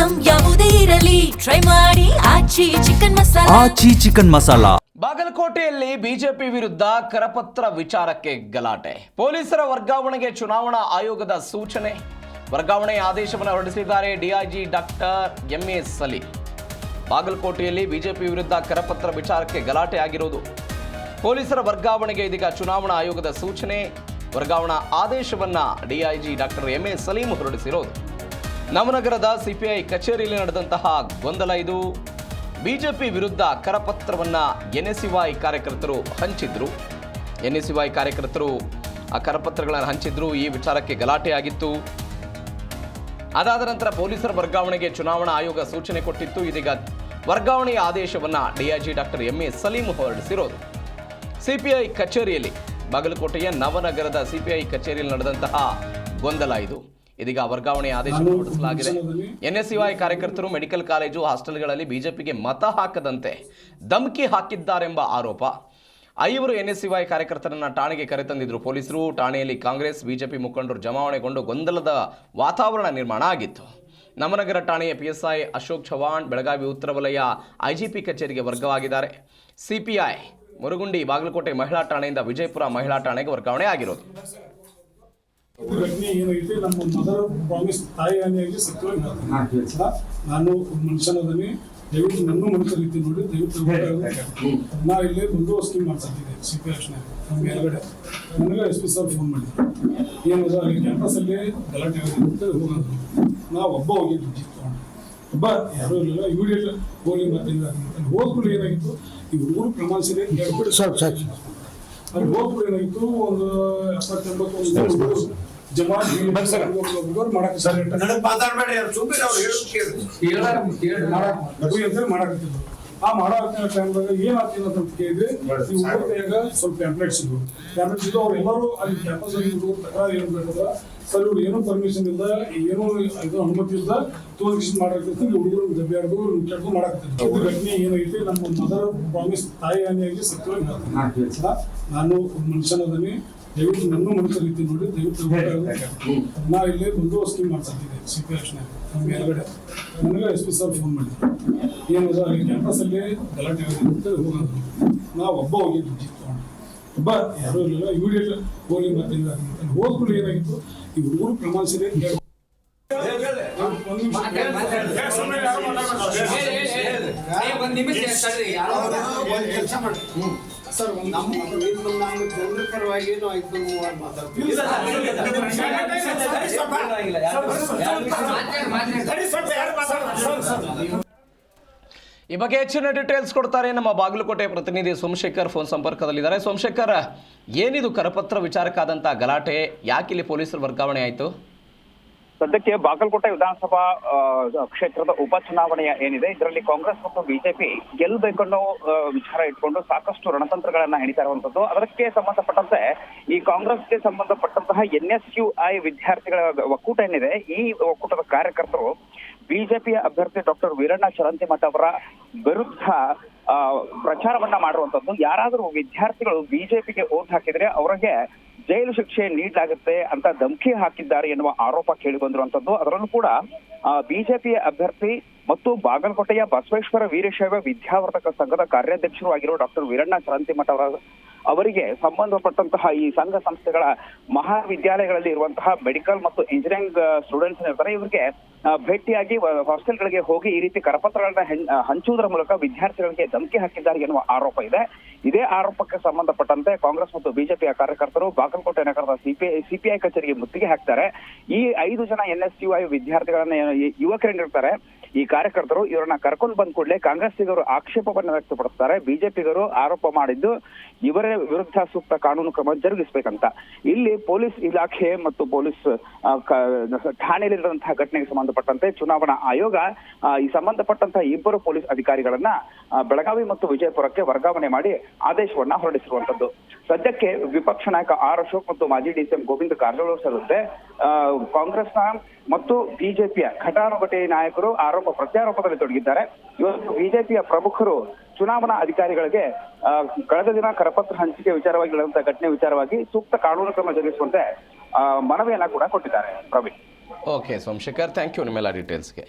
Item ಯಾವುದೇ ಇರಲಿ try ಮಾಡಿ ಆಚಿ ಚಿಕನ್ ಮಸಾಲಾ. ಬಾಗಲಕೋಟೆಯಲ್ಲಿ ಬಿಜೆಪಿ ವಿರುದ್ಧ ಕರಪತ್ರ ವಿಚಾರಕ್ಕೆ ಗಲಾಟೆ. ಪೊಲೀಸರ ವರ್ಗಾವಣೆಗೆ ಚುನಾವಣಾ ಆಯೋಗದ ಸೂಚನೆ. ವರ್ಗಾವಣೆಯ ಆದೇಶವನ್ನು ಹೊರಡಿಸಿದ್ದಾರೆ ಡಿಐಜಿ ಡಾಕ್ಟರ್ ಎಂಎ ಸಲೀಂ. ಬಾಗಲಕೋಟೆಯಲ್ಲಿ ಬಿಜೆಪಿ ವಿರುದ್ಧ ಕರಪತ್ರ ವಿಚಾರಕ್ಕೆ ಗಲಾಟೆ ಆಗಿರುವುದು. ಪೊಲೀಸರ ವರ್ಗಾವಣೆಗೆ ಇದೀಗ ಚುನಾವಣಾ ಆಯೋಗದ ಸೂಚನೆ. ವರ್ಗಾವಣಾ ಆದೇಶವನ್ನ ಡಿಐಜಿ ಡಾಕ್ಟರ್ ಎಂಎ ಸಲೀಂ ಹೊರಡಿಸಿರೋದು. ನವನಗರದ ಸಿಪಿಐ ಕಚೇರಿಯಲ್ಲಿ ನಡೆದಂತಹ ಗೊಂದಲ ಇದು. ಬಿಜೆಪಿ ವಿರುದ್ಧ ಕರಪತ್ರವನ್ನ ಎನ್ಎಸ್ಯುಐ ಕಾರ್ಯಕರ್ತರು ಹಂಚಿದ್ರು. ಎನ್ಎಸ್ಯುಐ ಕಾರ್ಯಕರ್ತರು ಆ ಕರಪತ್ರಗಳನ್ನು ಹಂಚಿದ್ರು. ಈ ವಿಚಾರಕ್ಕೆ ಗಲಾಟೆ ಆಗಿತ್ತು. ಅದಾದ ನಂತರ ಪೊಲೀಸರ ವರ್ಗಾವಣೆಗೆ ಚುನಾವಣಾ ಆಯೋಗ ಸೂಚನೆ ಕೊಟ್ಟಿತ್ತು. ಇದೀಗ ವರ್ಗಾವಣೆಯ ಆದೇಶವನ್ನ ಡಿಐಜಿ ಡಾಕ್ಟರ್ ಎಂಎ ಸಲೀಂ ಹೊರಡಿಸಿರೋದು. ಸಿಪಿಐ ಕಚೇರಿಯಲ್ಲಿ, ಬಾಗಲಕೋಟೆಯ ನವನಗರದ ಸಿಪಿಐ ಕಚೇರಿಯಲ್ಲಿ ನಡೆದಂತಹ ಗೊಂದಲ ಇದು. ಇದೀಗ ವರ್ಗಾವಣೆಯ ಆದೇಶ ಹೊರಡಿಸಲಾಗಿದೆ. ಎನ್ಎಸ್ಯುಐ ಕಾರ್ಯಕರ್ತರು ಮೆಡಿಕಲ್ ಕಾಲೇಜು ಹಾಸ್ಟೆಲ್ಗಳಲ್ಲಿ ಬಿಜೆಪಿಗೆ ಮತ ಹಾಕದಂತೆ ಧಮಕಿ ಹಾಕಿದ್ದಾರೆಂಬ ಆರೋಪ. 5 ಎನ್ಎಸ್ಯುಐ ಕಾರ್ಯಕರ್ತರನ್ನ ಠಾಣೆಗೆ ಕರೆತಂದಿದ್ರು ಪೊಲೀಸರು. ಠಾಣೆಯಲ್ಲಿ ಕಾಂಗ್ರೆಸ್ ಬಿಜೆಪಿ ಮುಖಂಡರು ಜಮಾವಣೆಗೊಂಡು ಗೊಂದಲದ ವಾತಾವರಣ ನಿರ್ಮಾಣ ಆಗಿತ್ತು. ನವನಗರ ಠಾಣೆಯ ಪಿಎಸ್ಐ ಅಶೋಕ್ ಚವಾಣ್ ಬೆಳಗಾವಿ ಉತ್ತರ ವಲಯ ಐಜಿಪಿ ಕಚೇರಿಗೆ ವರ್ಗವಾಗಿದ್ದಾರೆ. ಸಿಪಿಐ ಮುರುಗುಂಡಿ ಬಾಗಲಕೋಟೆ ಮಹಿಳಾ ಠಾಣೆಯಿಂದ ವಿಜಯಪುರ ಮಹಿಳಾ ಠಾಣೆಗೆ ವರ್ಗಾವಣೆ ಆಗಿರೋದು. ಘಟನೆ ಏನೈತಿ, ನಮ್ಮ ಮದರ್ ಪ್ರಾಮಿಸ್ ತಾಯಿ ಹಾನಿಯಾಗಿ ಸತ್ಯವಾಗಿ ನಾನು ಮನುಷ್ಯನದನಿ, ದಯವಿಟ್ಟು ನನ್ನ ಮನುಷ್ಯ ರೀತಿ ನೋಡಿ ದಯವಿಟ್ಟು ನಾ ಇಲ್ಲಿ ಬಂದೋಬಸ್ತ್ ಮಾಡ್ತಿದ್ದೆ ಸಿಪಿಐ ನಮ್ಮ ಮೇಲ್ಗಡೆ. ನನಗೆ ಎಸ್ ಪಿ ಸರ್ ಫೋನ್ ಮಾಡಿದ್ರು, ಏನದ ಅಲ್ಲಿ ಕ್ಯಾಂಪಸಲ್ಲಿ ಗಲಾಟೆ ಆಗುತ್ತೆ ಹೋಗೋದು. ನಾವು ಒಬ್ಬ ಹೋಗಿದ್ದು ಜೀಪ್ ತಗೊಂಡು, ಒಬ್ಬ ಯಾರೂ ಇರಲಿಲ್ಲ. ಇಮಿಡಿಯೇಟ್ ಹೋಗಿ ಬರ್ತಿದ್ದ. ಹೋದ್ಬಿಟ್ಟು ಏನಾಗಿತ್ತು, ಈ ಹುಡುಗರು ಪ್ರಮಾಣ ಸರಿ ಹೇಳ್ಬಿಟ್ಟು ಅಲ್ಲಿ ಹೋಗ್ಬಿಟ್ಟು ಏನಾಗಿತ್ತು, ಒಂದು 70-80 ಜಮಾ ಮಾಡಕ್ಕೆ ಸರ್ ಮಾಡಾಕತ್ತಿದ್ರು. ಆ ಮಾಡೋ ಟೈಮ್ದಾಗ ಏನಾಗ್ತಿಲ್ಲ ಅಂತ ಕೇಳಿದ್ರೆ, ನೀವು ಕೈಯಾಗ ಸ್ವಲ್ಪ ಪ್ಯಾಂಪ್ಲೆಟ್ಸ್ ಇದ್ವು. ಅವ್ರೆಲ್ಲರೂ ಅಲ್ಲಿ ಕ್ಯಾಂಪಸ್ ಅಲ್ಲಿ ತಕರಾರು ಏನು ಬೇಕಂದ್ರ ಸರ್ ಇವ್ರು ಏನೂ ಪರ್ಮಿಷನ್ ಇಲ್ಲ, ಏನೂ ಇದು ಅನುಮತಿ ಇಲ್ಲ, ತೋರಿಸಿ ಮಾಡಾಕತ್ತಿದ್ರು. ಹುಡುಗರು ದಬ್ಬ್ಯಾಡ್ದು ಕೆಡ್ದು ಮಾಡಾಕತ್ತಿದ್ರು. ಘಟನೆ ಏನೈತಿ, ನಮ್ಮ ಮದರ್ ಪ್ರಾಮಿಸ್ ತಾಯಿ ಹಾನಿಯಾಗಿ ಸತ್ಯವಾಗಿ ನಾನು ಮನುಷ್ಯನದನಿ, ದಯವಿಟ್ಟು ನನ್ನ ಮನುಷ್ಯ ರೀತಿ ನೋಡಿ ದಯವಿಟ್ಟು ನಾ ಇಲ್ಲಿ ಬಂದೋಬಸ್ತ್ ಮಾಡ್ತಿದ್ದೆ ಸಿಪಿಐ ನಮ್ಮ ಮೇಲ್ಗಡೆ. ನನಗೆ ಎಸ್ ಪಿ ಸರ್ ಫೋನ್ ಮಾಡಿದ್ರು, ಏನದ ಅಲ್ಲಿ ಕ್ಯಾಂಪಸಲ್ಲಿ ಗಲಾಟೆ ಆಗುತ್ತೆ ಹೋಗೋದು. ನಾವು ಒಬ್ಬ ಹೋಗಿದ್ದು ಜೀಪ್ ತಗೊಂಡು, ಒಬ್ಬ ಯಾರೂ ಇರಲಿಲ್ಲ. ಇಮಿಡಿಯೇಟ್ ಹೋಗಿ ಬರ್ತಿದ್ದ. ಹೋದ್ಬಿಟ್ಟು ಏನಾಗಿತ್ತು, ಈ ಹುಡುಗರು ಪ್ರಮಾಣ ಸರಿ ಸರ್ ನಮ್ಮ ಜನರ ಪರವಾಗಿ ಈ ಬಗ್ಗೆ ಹೆಚ್ಚಿನ ಡೀಟೇಲ್ಸ್ ಕೊಡ್ತಾರೆ ನಮ್ಮ ಬಾಗಲಕೋಟೆ ಪ್ರತಿನಿಧಿ ಸೋಮಶೇಖರ್ ಫೋನ್ ಸಂಪರ್ಕದಲ್ಲಿದ್ದಾರೆ. ಸೋಮಶೇಖರ್, ಏನಿದು ಕರಪತ್ರ ವಿಚಾರಕ್ಕಾದಂತಹ ಗಲಾಟೆ? ಯಾಕಿಲ್ಲಿ ಪೊಲೀಸರ ವರ್ಗಾವಣೆ ಆಯಿತು? ಸದ್ಯಕ್ಕೆ ಬಾಗಲಕೋಟೆ ವಿಧಾನಸಭಾ ಕ್ಷೇತ್ರದ ಉಪಚುನಾವಣೆಯ ಏನಿದೆ, ಇದರಲ್ಲಿ ಕಾಂಗ್ರೆಸ್ ಮತ್ತು ಬಿಜೆಪಿ ಗೆಲ್ಲಬೇಕನ್ನೋ ವಿಚಾರ ಇಟ್ಕೊಂಡು ಸಾಕಷ್ಟು ರಣತಂತ್ರಗಳನ್ನ ಹೆಣಿತಾ ಇರುವಂತದ್ದು. ಅದಕ್ಕೆ ಸಂಬಂಧಪಟ್ಟಂತೆ ಈ ಕಾಂಗ್ರೆಸ್ಗೆ ಸಂಬಂಧಪಟ್ಟಂತಹ ಎನ್ಎಸ್ಯುಐ ವಿದ್ಯಾರ್ಥಿಗಳ ಒಕ್ಕೂಟ ಏನಿದೆ, ಈ ಒಕ್ಕೂಟದ ಕಾರ್ಯಕರ್ತರು ಬಿಜೆಪಿಯ ಅಭ್ಯರ್ಥಿ ಡಾಕ್ಟರ್ ವೀರಣ್ಣ ಚರಂತಿಮಠ ಅವರ ವಿರುದ್ಧ ಪ್ರಚಾರವನ್ನ ಮಾಡುವಂತದ್ದು. ಯಾರಾದರೂ ವಿದ್ಯಾರ್ಥಿಗಳು ಬಿಜೆಪಿಗೆ ವೋಟ್ ಹಾಕಿದ್ರೆ ಅವರಿಗೆ ಜೈಲು ಶಿಕ್ಷೆ ನೀಡಲಾಗುತ್ತೆ ಅಂತ ಧಮಕಿ ಹಾಕಿದ್ದಾರೆ ಎನ್ನುವ ಆರೋಪ ಕೇಳಿ ಬಂದಿರುವಂತದ್ದು. ಅದರಲ್ಲೂ ಕೂಡ ಬಿಜೆಪಿಯ ಅಭ್ಯರ್ಥಿ ಮತ್ತು ಬಾಗಲಕೋಟೆಯ ಬಸವೇಶ್ವರ ವೀರಶೈವ ವಿದ್ಯಾವರ್ಧಕ ಸಂಘದ ಕಾರ್ಯಾಧ್ಯಕ್ಷರು ಆಗಿರುವ ಡಾಕ್ಟರ್ ವೀರಣ್ಣ ಚರಂತಿಮಠ ಅವರಿಗೆ ಸಂಬಂಧಪಟ್ಟಂತಹ ಈ ಸಂಘ ಸಂಸ್ಥೆಗಳ ಮಹಾವಿದ್ಯಾಲಯಗಳಲ್ಲಿ ಇರುವಂತಹ ಮೆಡಿಕಲ್ ಮತ್ತು ಇಂಜಿನಿಯರಿಂಗ್ ಸ್ಟೂಡೆಂಟ್ಸ್ ಇರ್ತಾರೆ, ಇವರಿಗೆ ಭೇಟಿಯಾಗಿ ಹಾಸ್ಟೆಲ್ಗಳಿಗೆ ಹೋಗಿ ಈ ರೀತಿ ಕರಪತ್ರಗಳನ್ನ ಹಂಚುವುದರ ಮೂಲಕ ವಿದ್ಯಾರ್ಥಿಗಳಿಗೆ ಧಮಕಿ ಹಾಕಿದ್ದಾರೆ ಎನ್ನುವ ಆರೋಪ ಇದೆ. ಇದೇ ಆರೋಪಕ್ಕೆ ಸಂಬಂಧಪಟ್ಟಂತೆ ಕಾಂಗ್ರೆಸ್ ಮತ್ತು ಬಿಜೆಪಿಯ ಕಾರ್ಯಕರ್ತರು ಬಾಗಲಕೋಟೆ ನಗರದ ಸಿಪಿಐ ಕಚೇರಿಗೆ ಮುತ್ತಿಗೆ ಹಾಕ್ತಾರೆ. ಈ 5 ಜನ ಎನ್ಎಸ್ಯುಐ ವಿದ್ಯಾರ್ಥಿಗಳನ್ನ ಯುವಕರೇನಿರ್ತಾರೆ, ಈ ಕಾರ್ಯಕರ್ತರು ಇವರನ್ನ ಕರ್ಕೊಂಡು ಬಂದ ಕೂಡಲೇ ಕಾಂಗ್ರೆಸ್ಸಿಗರು ಆಕ್ಷೇಪವನ್ನು ವ್ಯಕ್ತಪಡಿಸ್ತಾರೆ. ಬಿಜೆಪಿಗರು ಆರೋಪ ಮಾಡಿದ್ದು ಇವರ ವಿರುದ್ಧ ಸೂಕ್ತ ಕಾನೂನು ಕ್ರಮ ಜರುಗಿಸಬೇಕಂತ. ಇಲ್ಲಿ ಪೊಲೀಸ್ ಇಲಾಖೆ ಮತ್ತು ಪೊಲೀಸ್ ಠಾಣೆಯಲ್ಲಿರುವಂತಹ ಘಟನೆಗೆ ಸಂಬಂಧಪಟ್ಟಂತೆ ಚುನಾವಣಾ ಆಯೋಗ ಈ ಸಂಬಂಧಪಟ್ಟಂತಹ 2 ಪೊಲೀಸ್ ಅಧಿಕಾರಿಗಳನ್ನ ಬೆಳಗಾವಿ ಮತ್ತು ವಿಜಯಪುರಕ್ಕೆ ವರ್ಗಾವಣೆ ಮಾಡಿ ಆದೇಶವನ್ನ ಹೊರಡಿಸಿರುವಂತದ್ದು. ಸದ್ಯಕ್ಕೆ ವಿಪಕ್ಷ ನಾಯಕ ಆರ್ ಅಶೋಕ್ ಮತ್ತು ಮಾಜಿ ಡಿಸಿಎಂ ಗೋವಿಂದ ಕಾರಜೋಳ ಸೇರಿದಂತೆ ಕಾಂಗ್ರೆಸ್ನ ಮತ್ತು ಬಿಜೆಪಿಯ ಘಟಾನುಘಟಿ ನಾಯಕರು ಆರೋಪ ಪ್ರತ್ಯಾರೋಪದಲ್ಲಿ ತೊಡಗಿದ್ದಾರೆ. ಇವತ್ತು ಬಿಜೆಪಿಯ ಪ್ರಮುಖರು ಚುನಾವಣಾ ಅಧಿಕಾರಿಗಳಿಗೆ ಕಳೆದ ದಿನ ಕರಪತ್ರ ಹಂಚಿಕೆ ವಿಚಾರವಾಗಿ ನಡೆದಂತಹ ಘಟನೆ ವಿಚಾರವಾಗಿ ಸೂಕ್ತ ಕಾನೂನು ಕ್ರಮ ಜರುಗಿಸುವಂತೆ ಮನವಿಯನ್ನ ಕೂಡ ಕೊಟ್ಟಿದ್ದಾರೆ. Praveen. Okay Somashekar, thank you ನಿಮ್ಮೆಲ್ಲ ಡೀಟೇಲ್ಸ್ಗೆ.